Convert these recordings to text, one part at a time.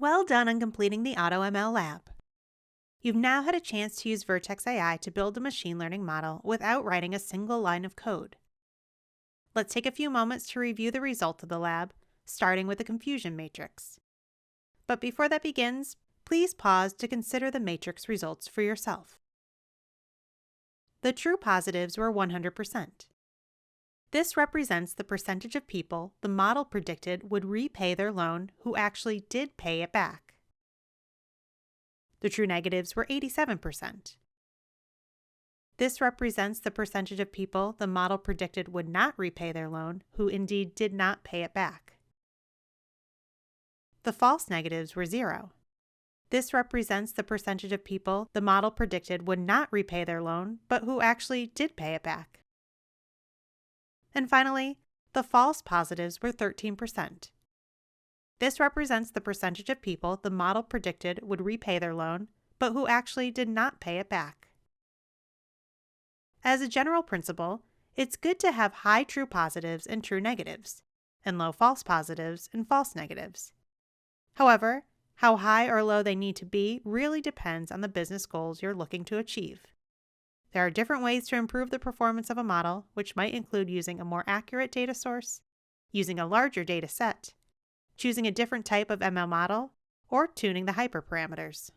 Well done on completing the AutoML lab. You've now had a chance to use Vertex AI to build a machine learning model without writing a single line of code. Let's take a few moments to review the result of the lab, starting with the confusion matrix. But before that begins, please pause to consider the matrix results for yourself. The true positives were 100%. This represents the percentage of people the model predicted would repay their loan who actually did pay it back. The true negatives were 87%. This represents the percentage of people the model predicted would not repay their loan who indeed did not pay it back. The false negatives were 0. This represents the percentage of people the model predicted would not repay their loan but who actually did pay it back. And finally, the false positives were 13%. This represents the percentage of people the model predicted would repay their loan, but who actually did not pay it back. As a general principle, it's good to have high true positives and true negatives, and low false positives and false negatives. However, how high or low they need to be really depends on the business goals you're looking to achieve. There are different ways to improve the performance of a model, which might include using a more accurate data source, using a larger data set, choosing a different type of ML model, or tuning the hyperparameters.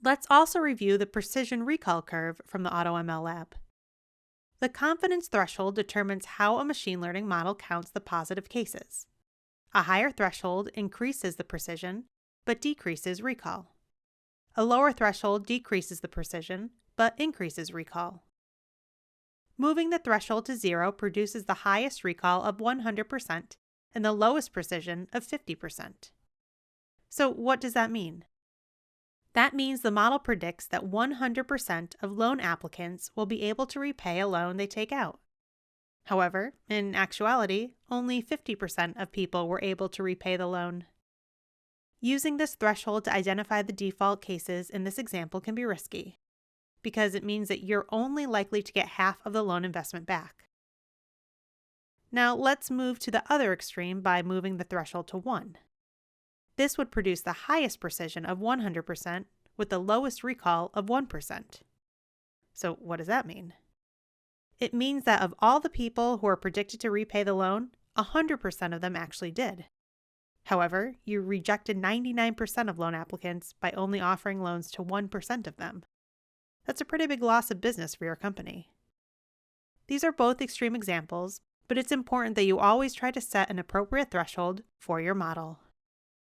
Let's also review the precision recall curve from the AutoML lab. The confidence threshold determines how a machine learning model counts the positive cases. A higher threshold increases the precision, but decreases recall. A lower threshold decreases the precision, but increases recall. Moving the threshold to 0 produces the highest recall of 100% and the lowest precision of 50%. So what does that mean? That means the model predicts that 100% of loan applicants will be able to repay a loan they take out. However, in actuality, only 50% of people were able to repay the loan. Using this threshold to identify the default cases in this example can be risky, because it means that you're only likely to get half of the loan investment back. Now let's move to the other extreme by moving the threshold to 1. This would produce the highest precision of 100% with the lowest recall of 1%. So what does that mean? It means that of all the people who are predicted to repay the loan, 100% of them actually did. However, you rejected 99% of loan applicants by only offering loans to 1% of them. That's a pretty big loss of business for your company. These are both extreme examples, but it's important that you always try to set an appropriate threshold for your model.